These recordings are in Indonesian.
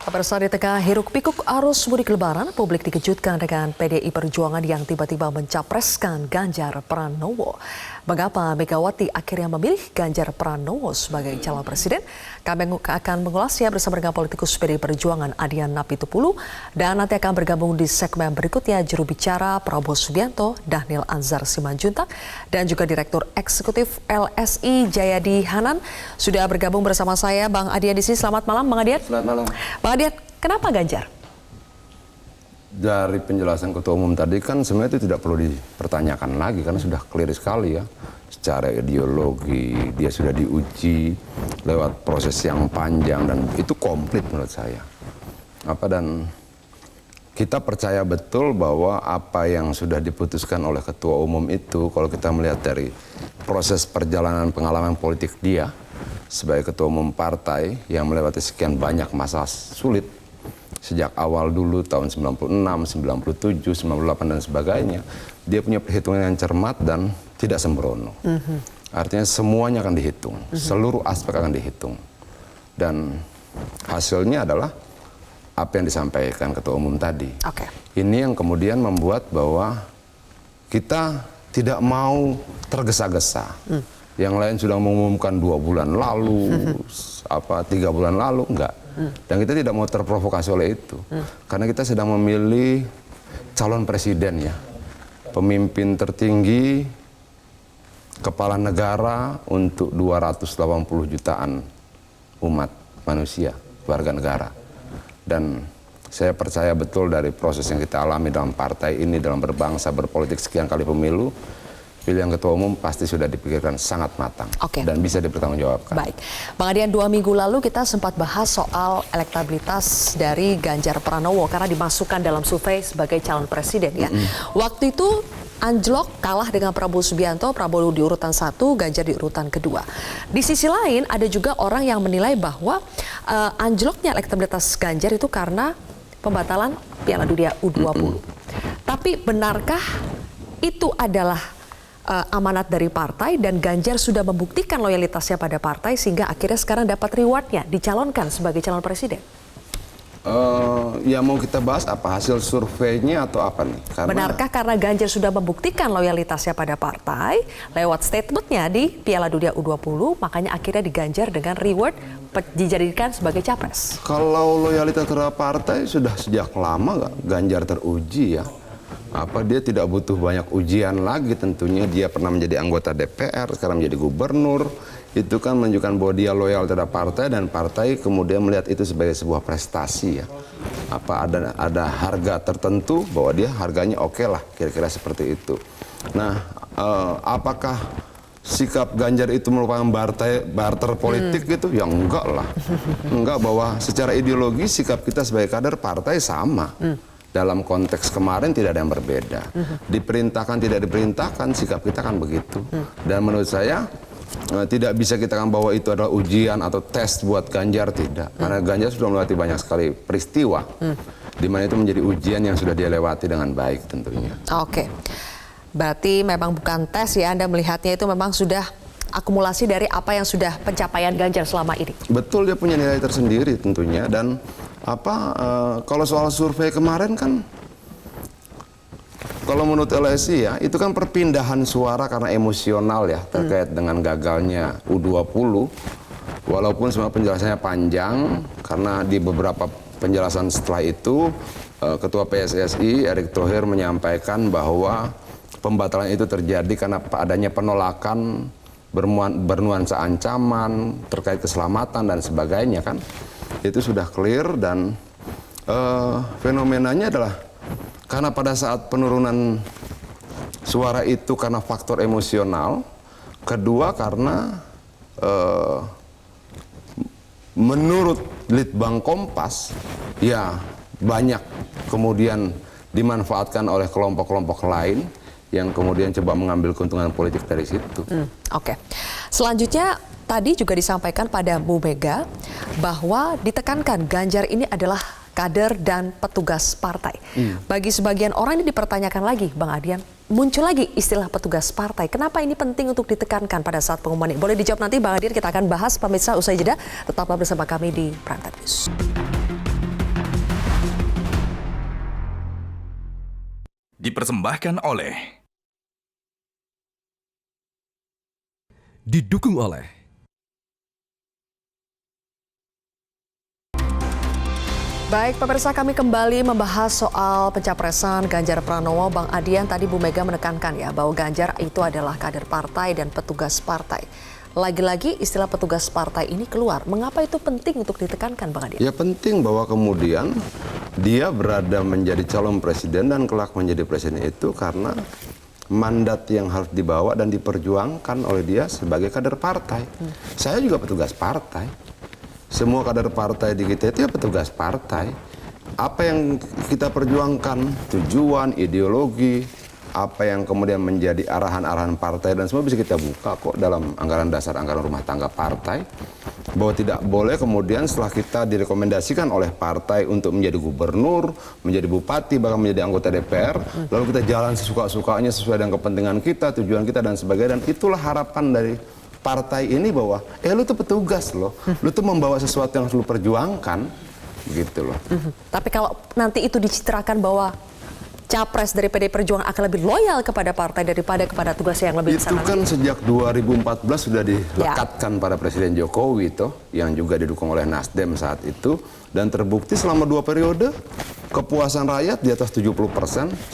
Pemirsa, di tengah hiruk-pikuk arus mudik lebaran, publik dikejutkan dengan PDI Perjuangan yang tiba-tiba mencapreskan Ganjar Pranowo. Mengapa Megawati akhirnya memilih Ganjar Pranowo sebagai calon presiden? Kami akan mengulasnya bersama dengan politikus PDI Perjuangan Adian Napitupulu, dan nanti akan bergabung di segmen berikutnya juru bicara Prabowo Subianto, Dhanil Anzar Simanjuntak, dan juga Direktur Eksekutif LSI Jayadi Hanan. Sudah bergabung bersama saya Bang Adian di sini. Selamat malam Bang Adian. Selamat malam. Bang Adian, kenapa Ganjar? Dari penjelasan Ketua Umum tadi kan sebenarnya itu tidak perlu dipertanyakan lagi karena sudah clear sekali ya. Secara ideologi dia sudah diuji lewat proses yang panjang dan itu komplit menurut saya. Dan kita percaya betul bahwa apa yang sudah diputuskan oleh Ketua Umum itu, kalau kita melihat dari proses perjalanan pengalaman politik dia sebagai Ketua Umum partai yang melewati sekian banyak masa sulit, sejak awal dulu tahun 96, 97, 98 dan sebagainya, dia punya perhitungan yang cermat dan tidak sembrono. Artinya semuanya akan dihitung, seluruh aspek akan dihitung. Dan hasilnya adalah apa yang disampaikan Ketua Umum tadi. Ini yang kemudian membuat bahwa kita tidak mau tergesa-gesa. Yang lain sudah mengumumkan 2 bulan lalu, 3 bulan lalu, enggak. Dan kita tidak mau terprovokasi oleh itu. Karena kita sedang memilih calon presiden ya. Pemimpin tertinggi, kepala negara untuk 280 jutaan umat manusia, warga negara. Dan saya percaya betul dari proses yang kita alami dalam partai ini, dalam berbangsa, berpolitik sekian kali pemilu, pilihan Ketua Umum pasti sudah dipikirkan sangat matang dan bisa dipertanggungjawabkan. Baik, Bang Adian, 2 minggu lalu kita sempat bahas soal elektabilitas dari Ganjar Pranowo karena dimasukkan dalam survei sebagai calon presiden ya. Waktu itu anjlok kalah dengan Prabowo Subianto, Prabowo di urutan 1, Ganjar di urutan kedua. Di sisi lain ada juga orang yang menilai bahwa anjloknya elektabilitas Ganjar itu karena pembatalan Piala Dunia U20. Tapi benarkah itu adalah amanat dari partai dan Ganjar sudah membuktikan loyalitasnya pada partai sehingga akhirnya sekarang dapat rewardnya dicalonkan sebagai calon presiden? Ya mau kita bahas apa hasil surveinya atau apa nih? Benarkah karena Ganjar sudah membuktikan loyalitasnya pada partai lewat statementnya di Piala Dunia U20, makanya akhirnya diganjar dengan reward dijadikan sebagai capres? Kalau loyalitas terhadap partai sudah sejak lama Ganjar teruji ya. Dia tidak butuh banyak ujian lagi tentunya. Dia pernah menjadi anggota DPR, sekarang menjadi gubernur. Itu kan menunjukkan bahwa dia loyal terhadap partai dan partai kemudian melihat itu sebagai sebuah prestasi ya. Ada harga tertentu bahwa dia harganya oke lah, kira-kira seperti itu. Nah, apakah sikap Ganjar itu merupakan barter politik gitu? Ya enggak lah. Enggak, bahwa secara ideologi sikap kita sebagai kader partai sama. Dalam konteks kemarin tidak ada yang berbeda. Diperintahkan, tidak diperintahkan, sikap kita kan begitu. Dan menurut saya tidak bisa kita kan bahwa itu adalah ujian atau tes buat Ganjar, tidak. Karena Ganjar sudah melewati banyak sekali peristiwa, di mana itu menjadi ujian yang sudah dia lewati dengan baik tentunya. Berarti memang bukan tes ya, Anda melihatnya itu memang sudah akumulasi dari apa yang sudah pencapaian Ganjar selama ini. Betul, dia punya nilai tersendiri tentunya. Dan kalau soal survei kemarin kan, kalau menurut LSI ya, itu kan perpindahan suara karena emosional ya, terkait dengan gagalnya U20. Walaupun semua penjelasannya panjang, karena di beberapa penjelasan setelah itu, Ketua PSSI Erick Thohir menyampaikan bahwa pembatalan itu terjadi karena adanya penolakan bernuansa ancaman terkait keselamatan dan sebagainya kan. Itu sudah clear. Dan fenomenanya adalah karena pada saat penurunan suara itu karena faktor emosional, kedua karena menurut Litbang Kompas ya banyak kemudian dimanfaatkan oleh kelompok-kelompok lain yang kemudian coba mengambil keuntungan politik dari situ. Selanjutnya tadi juga disampaikan pada Bu Mega bahwa ditekankan Ganjar ini adalah kader dan petugas partai. Bagi sebagian orang ini dipertanyakan lagi, Bang Adian, muncul lagi istilah petugas partai. Kenapa ini penting untuk ditekankan pada saat pengumuman ini? Boleh dijawab nanti Bang Adian, kita akan bahas pemirsa usai jeda. Tetaplah bersama kami di Prime Time News. Dipersembahkan oleh Didukung oleh Baik, pemirsa, kami kembali membahas soal pencapresan Ganjar Pranowo. Bang Adian, tadi Bu Mega menekankan ya bahwa Ganjar itu adalah kader partai dan petugas partai. Lagi-lagi istilah petugas partai ini keluar. Mengapa itu penting untuk ditekankan, Bang Adian? Ya penting bahwa kemudian dia berada menjadi calon presiden dan kelak menjadi presiden itu karena mandat yang harus dibawa dan diperjuangkan oleh dia sebagai kader partai. Saya juga petugas partai. Semua kader partai di kita itu ya petugas partai. Apa yang kita perjuangkan, tujuan, ideologi, apa yang kemudian menjadi arahan-arahan partai dan semua bisa kita buka kok dalam anggaran dasar, anggaran rumah tangga partai. Bahwa tidak boleh kemudian setelah kita direkomendasikan oleh partai untuk menjadi gubernur, menjadi bupati, bahkan menjadi anggota DPR, lalu kita jalan sesuka-sukanya sesuai dengan kepentingan kita, tujuan kita dan sebagainya. Dan itulah harapan dari partai ini bahwa lu tuh petugas loh, lu tuh membawa sesuatu yang harus lu perjuangkan, gitu loh. Tapi kalau nanti itu dicitrakan bahwa capres dari PD Perjuangan akan lebih loyal kepada partai daripada kepada tugas yang lebih besar. Itu kan sejak 2014 sudah dilekatkan pada Presiden Jokowi toh, yang juga didukung oleh Nasdem saat itu, dan terbukti selama 2 periode kepuasan rakyat di atas 70%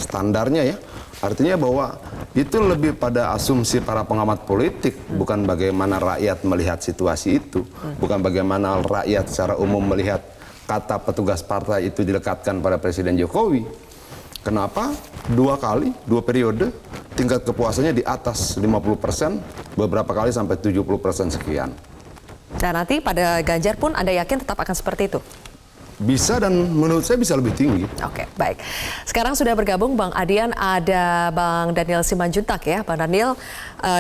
standarnya ya. Artinya bahwa itu lebih pada asumsi para pengamat politik, bukan bagaimana rakyat melihat situasi itu, bukan bagaimana rakyat secara umum melihat kata petugas partai itu dilekatkan pada Presiden Jokowi. Kenapa? 2 kali, 2 periode, tingkat kepuasannya di atas 50%, beberapa kali sampai 70% sekian. Dan nanti pada Ganjar pun Anda yakin tetap akan seperti itu? Bisa, dan menurut saya bisa lebih tinggi. Oke, baik. Sekarang sudah bergabung Bang Adian, ada Bang Daniel Simanjuntak ya. Bang Daniel,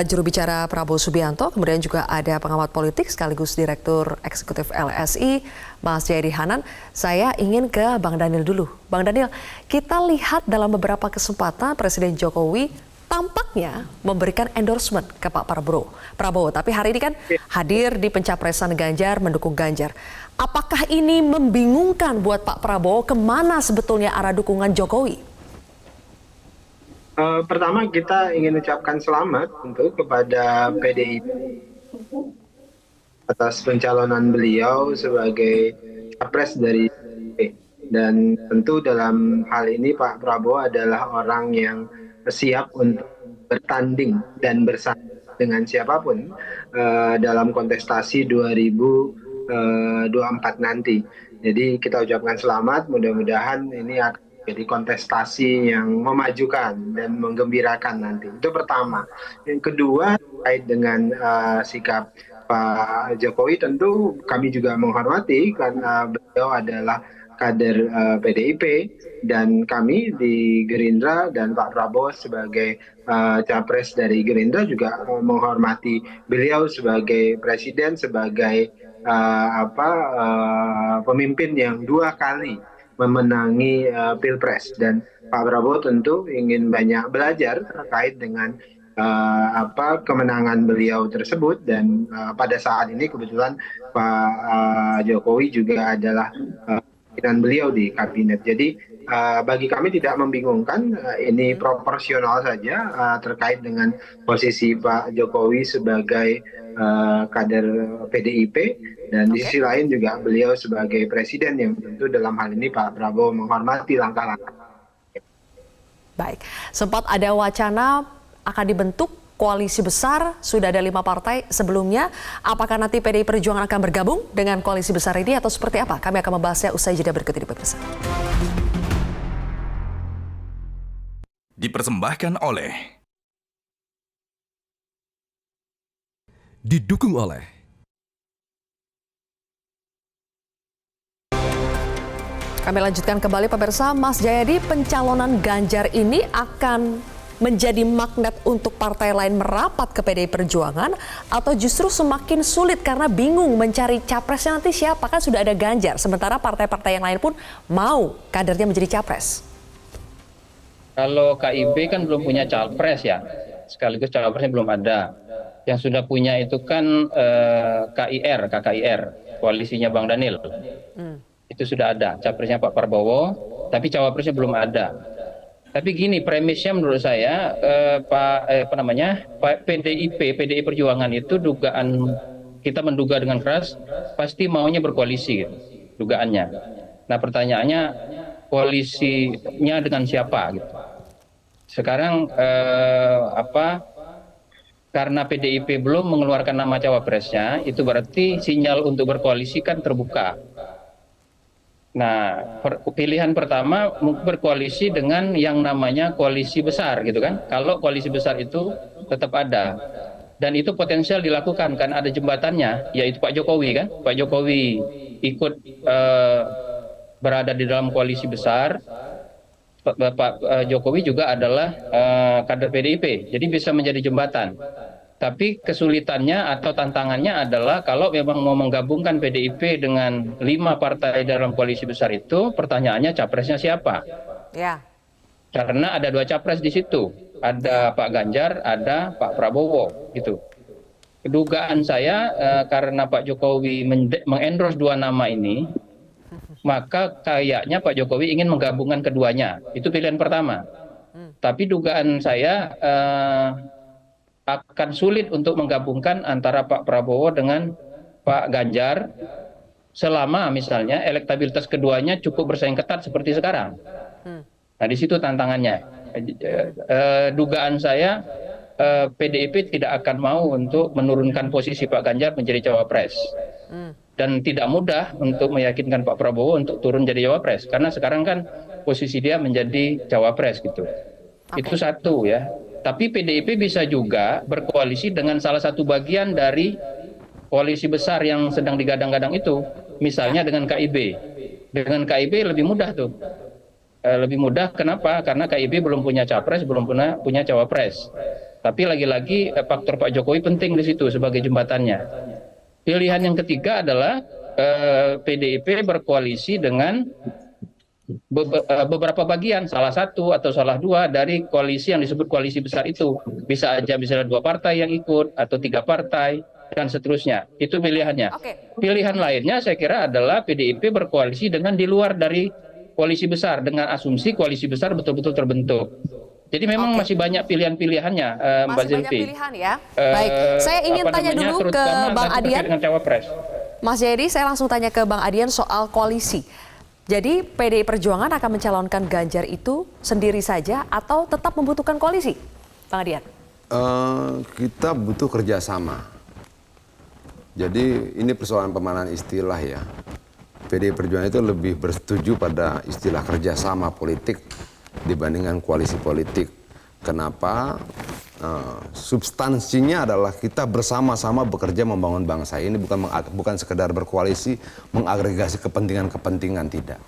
juru bicara Prabowo Subianto, kemudian juga ada pengamat politik sekaligus Direktur Eksekutif LSI, Mas Jayadi Hanan. Saya ingin ke Bang Daniel dulu. Bang Daniel, kita lihat dalam beberapa kesempatan Presiden Jokowi tampaknya memberikan endorsement ke Pak Prabowo. Tapi hari ini kan hadir di pencapresan Ganjar, mendukung Ganjar. Apakah ini membingungkan buat Pak Prabowo kemana sebetulnya arah dukungan Jokowi? Pertama kita ingin ucapkan selamat untuk kepada PDIP atas pencalonan beliau sebagai capres dari PDIP. Dan tentu dalam hal ini Pak Prabowo adalah orang yang siap untuk bertanding dan bersama dengan siapapun dalam kontestasi 2024 nanti. Jadi kita ucapkan selamat, mudah-mudahan ini akan jadi kontestasi yang memajukan dan menggembirakan nanti. Itu pertama. Yang kedua, terkait dengan sikap Pak Jokowi, tentu kami juga menghormati karena beliau adalah kader PDIP, dan kami di Gerindra dan Pak Prabowo sebagai capres dari Gerindra juga menghormati beliau sebagai presiden, sebagai pemimpin yang 2 kali memenangi Pilpres. Dan Pak Prabowo tentu ingin banyak belajar terkait dengan kemenangan beliau tersebut, dan pada saat ini kebetulan Pak Jokowi juga adalah dan beliau di kabinet. Jadi bagi kami tidak membingungkan, ini proporsional saja terkait dengan posisi Pak Jokowi sebagai kader PDIP, dan di sisi lain juga beliau sebagai presiden yang tentu dalam hal ini Pak Prabowo menghormati langkah-langkah. Baik, sempat ada wacana akan dibentuk koalisi besar, sudah ada 5 partai sebelumnya. Apakah nanti PDI Perjuangan akan bergabung dengan koalisi besar ini atau seperti apa? Kami akan membahasnya usai jeda berikut ini, pemirsa. dipersembahkan oleh Didukung oleh Kami lanjutkan kembali pemirsa. Mas Jayadi, pencalonan Ganjar ini akan menjadi magnet untuk partai lain merapat ke PDI Perjuangan atau justru semakin sulit karena bingung mencari capresnya nanti siapa? Kan sudah ada Ganjar, sementara partai-partai yang lain pun mau kadernya menjadi capres. Kalau KIB kan belum punya capres ya, sekaligus capresnya belum ada. Yang sudah punya itu kan KKIR, koalisinya Bang Daniel. Itu sudah ada, capresnya Pak Prabowo, tapi cawapresnya belum ada. Tapi gini, premisnya menurut saya Pak PDI Perjuangan itu kita menduga dengan keras pasti maunya berkoalisi, gitu, dugaannya. Nah pertanyaannya koalisinya dengan siapa gitu. Sekarang karena PDIP belum mengeluarkan nama cawapresnya, itu berarti sinyal untuk berkoalisi kan terbuka. Nah, pilihan pertama berkoalisi dengan yang namanya koalisi besar gitu kan. Kalau koalisi besar itu tetap ada. Dan itu potensial dilakukan kan, ada jembatannya, yaitu Pak Jokowi kan. Pak Jokowi ikut berada di dalam koalisi besar. Pak Jokowi juga adalah kader PDIP, jadi bisa menjadi jembatan. Tapi kesulitannya atau tantangannya adalah kalau memang mau menggabungkan PDIP dengan 5 partai dalam koalisi besar itu, pertanyaannya capresnya siapa? Ya. Karena ada 2 capres di situ, ada Pak Ganjar, ada Pak Prabowo, gitu. Kedugaan saya karena Pak Jokowi mengendorse 2 nama ini, maka kayaknya Pak Jokowi ingin menggabungkan keduanya. Itu pilihan pertama. Tapi dugaan saya akan sulit untuk menggabungkan antara Pak Prabowo dengan Pak Ganjar selama misalnya elektabilitas keduanya cukup bersaing ketat seperti sekarang. Nah di situ tantangannya. Dugaan saya PDIP tidak akan mau untuk menurunkan posisi Pak Ganjar menjadi cawapres. Dan tidak mudah untuk meyakinkan Pak Prabowo untuk turun jadi cawapres. Karena sekarang kan posisi dia menjadi cawapres gitu. Itu satu ya. Tapi PDIP bisa juga berkoalisi dengan salah satu bagian dari koalisi besar yang sedang digadang-gadang itu. Misalnya dengan KIB. Dengan KIB lebih mudah tuh. Lebih mudah kenapa? Karena KIB belum punya capres, belum punya cawapres. Tapi lagi-lagi faktor Pak Jokowi penting di situ sebagai jembatannya. Pilihan yang ketiga adalah PDIP berkoalisi dengan beberapa bagian, salah satu atau salah 2 dari koalisi yang disebut koalisi besar itu. Bisa aja misalnya 2 partai yang ikut atau 3 partai dan seterusnya. Itu pilihannya. Pilihan lainnya saya kira adalah PDIP berkoalisi dengan di luar dari koalisi besar dengan asumsi koalisi besar betul-betul terbentuk. Jadi memang masih banyak pilihan-pilihannya, Mbak Zilvi. Masih banyak pilihan ya. Baik, saya ingin tanya dulu ke Bang Adian. Mas Jayadi, saya langsung tanya ke Bang Adian soal koalisi. Jadi PDI Perjuangan akan mencalonkan Ganjar itu sendiri saja atau tetap membutuhkan koalisi, Bang Adian? Kita butuh kerjasama. Jadi ini persoalan pemahaman istilah ya. PDI Perjuangan itu lebih bersetuju pada istilah kerjasama politik dibandingkan koalisi politik. Kenapa? Substansinya adalah kita bersama-sama bekerja membangun bangsa ini, bukan sekedar berkoalisi mengagregasi kepentingan-kepentingan, tidak.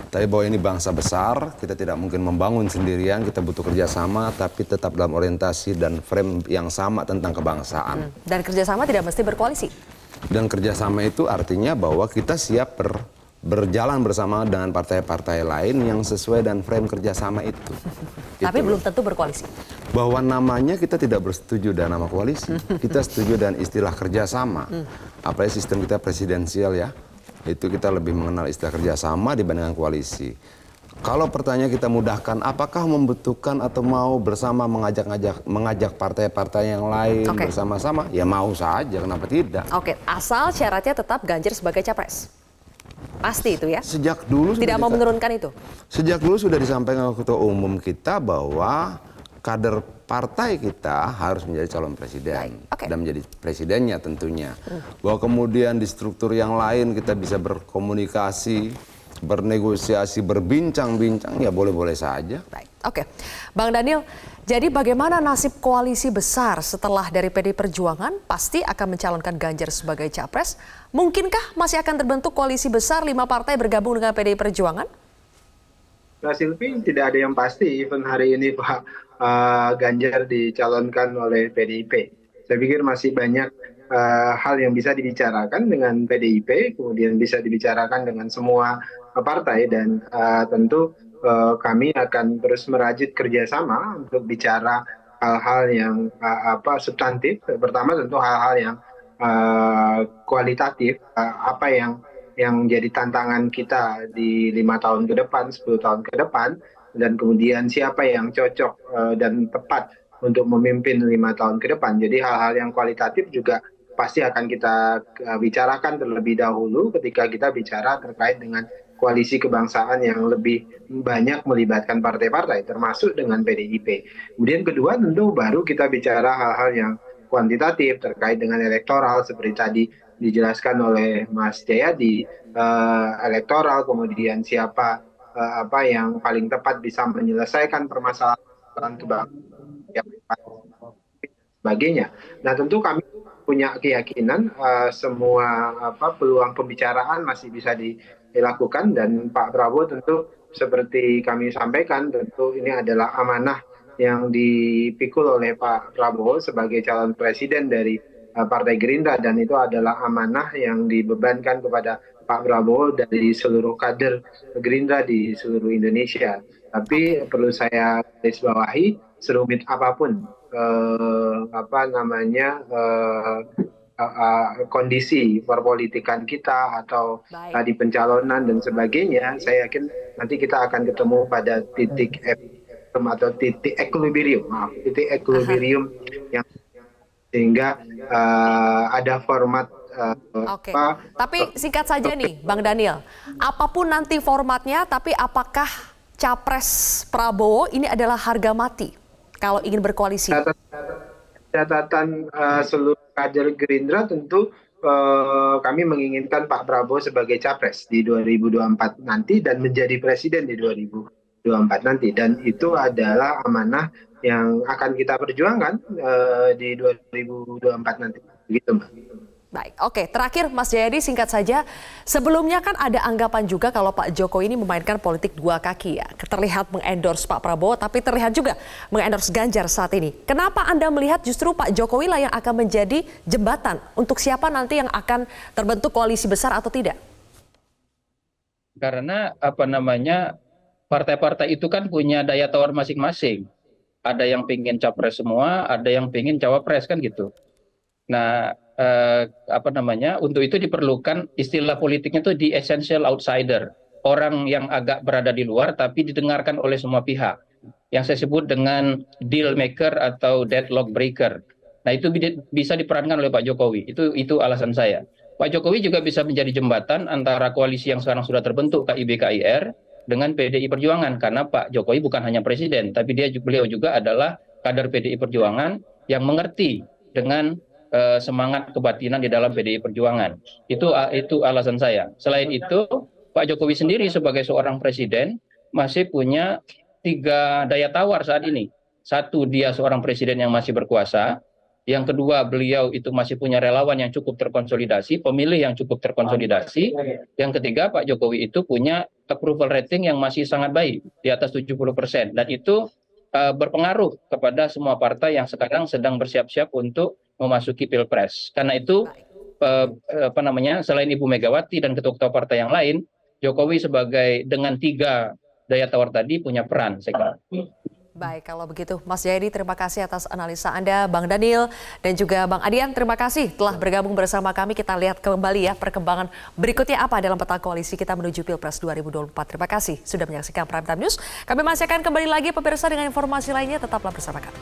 Tapi bahwa ini bangsa besar, kita tidak mungkin membangun sendirian, kita butuh kerjasama tapi tetap dalam orientasi dan frame yang sama tentang kebangsaan. Dan kerjasama tidak mesti berkoalisi. Dan kerjasama itu artinya bahwa kita siap berjalan bersama dengan partai-partai lain yang sesuai dan frame kerjasama itu. Tapi belum tentu berkoalisi. Bahwa namanya kita tidak bersetuju dengan nama koalisi. Kita setuju dengan istilah kerjasama. Apalagi sistem kita presidensial ya. Itu kita lebih mengenal istilah kerjasama dibandingkan koalisi. Kalau pertanyaan kita mudahkan, apakah membutuhkan atau mau bersama mengajak partai-partai yang lain bersama-sama? Ya mau saja, kenapa tidak? Asal syaratnya tetap Ganjar sebagai capres. Pasti itu ya? Sejak dulu tidak mau menurunkan itu? Sejak dulu sudah disampaikan oleh Ketua Umum kita bahwa kader partai kita harus menjadi calon presiden. Dan menjadi presidennya tentunya. Bahwa kemudian di struktur yang lain kita bisa berkomunikasi, bernegosiasi, berbincang-bincang, ya boleh-boleh saja. Bang Daniel, jadi bagaimana nasib koalisi besar setelah dari PDI Perjuangan pasti akan mencalonkan Ganjar sebagai capres? Mungkinkah masih akan terbentuk koalisi besar 5 partai bergabung dengan PDI Perjuangan? Nah, Silvi, tidak ada yang pasti. Even hari ini Pak Ganjar dicalonkan oleh PDIP. Saya pikir masih banyak hal yang bisa dibicarakan dengan PDIP, kemudian bisa dibicarakan dengan semua partai, dan tentu kami akan terus merajut kerjasama untuk bicara hal-hal yang substantif. Pertama tentu hal-hal yang kualitatif, apa yang jadi tantangan kita di 5 tahun ke depan, 10 tahun ke depan, dan kemudian siapa yang cocok dan tepat untuk memimpin 5 tahun ke depan. Jadi hal-hal yang kualitatif juga pasti akan kita bicarakan terlebih dahulu ketika kita bicara terkait dengan koalisi kebangsaan yang lebih banyak melibatkan partai-partai, termasuk dengan PDIP. Kemudian kedua tentu baru kita bicara hal-hal yang kuantitatif terkait dengan elektoral, seperti tadi dijelaskan oleh Mas Jayadi, elektoral, kemudian siapa yang paling tepat bisa menyelesaikan permasalahan kebangsaan, sebagainya. Nah tentu kami punya keyakinan semua peluang pembicaraan masih bisa dilakukan, dan Pak Prabowo tentu seperti kami sampaikan tentu ini adalah amanah yang dipikul oleh Pak Prabowo sebagai calon presiden dari Partai Gerindra, dan itu adalah amanah yang dibebankan kepada Pak Prabowo dari seluruh kader Gerindra di seluruh Indonesia. Tapi perlu saya garis bawahi, serumit apapun kondisi perpolitikan kita atau tadi pencalonan dan sebagainya, saya yakin nanti kita akan ketemu pada titik atau titik equilibrium yang sehingga ada format. Oke. Tapi singkat saja nih, Bang Daniel, apapun nanti formatnya, tapi apakah Capres Prabowo ini adalah harga mati kalau ingin berkoalisi? Catatan seluruh kader Gerindra tentu kami menginginkan Pak Prabowo sebagai capres di 2024 nanti dan menjadi presiden di 2024 nanti, dan itu adalah amanah yang akan kita perjuangkan di 2024 nanti. Begitu, Mbak. Baik, oke. Terakhir Mas Jayadi, singkat saja. Sebelumnya kan ada anggapan juga kalau Pak Jokowi ini memainkan politik dua kaki ya. Terlihat mengendorse Pak Prabowo, tapi terlihat juga mengendorse Ganjar saat ini. Kenapa Anda melihat justru Pak Jokowi lah yang akan menjadi jembatan untuk siapa nanti yang akan terbentuk koalisi besar atau tidak? Karena partai-partai itu kan punya daya tawar masing-masing. Ada yang pengen capres semua, ada yang pengen cawapres kan gitu. Nah, untuk itu diperlukan istilah politiknya itu the essential outsider, orang yang agak berada di luar tapi didengarkan oleh semua pihak, yang saya sebut dengan deal maker atau deadlock breaker. Nah, itu bisa diperankan oleh Pak Jokowi. Itu alasan saya. Pak Jokowi juga bisa menjadi jembatan antara koalisi yang sekarang sudah terbentuk KIB-KIR dengan PDI Perjuangan, karena Pak Jokowi bukan hanya presiden, tapi beliau juga adalah kader PDI Perjuangan yang mengerti dengan semangat kebatinan di dalam PDI Perjuangan. Itu alasan saya. Selain itu, Pak Jokowi sendiri sebagai seorang presiden masih punya 3 daya tawar saat ini. Satu, dia seorang presiden yang masih berkuasa. Yang kedua, beliau itu masih punya relawan yang cukup terkonsolidasi, pemilih yang cukup terkonsolidasi. Yang ketiga, Pak Jokowi itu punya approval rating yang masih sangat baik, di atas 70%. Dan itu berpengaruh kepada semua partai yang sekarang sedang bersiap-siap untuk memasuki Pilpres. Karena itu selain Ibu Megawati dan ketua-ketua partai yang lain, Jokowi sebagai dengan 3 daya tawar tadi punya peran, saya kira. Baik, kalau begitu Mas Jayadi, terima kasih atas analisa Anda. Bang Daniel dan juga Bang Adian, terima kasih telah bergabung bersama kami. Kita lihat kembali ya perkembangan berikutnya apa dalam peta koalisi kita menuju Pilpres 2024. Terima kasih sudah menyaksikan Prime Time News. Kami masih akan kembali lagi pemirsa dengan informasi lainnya. Tetaplah bersama kami.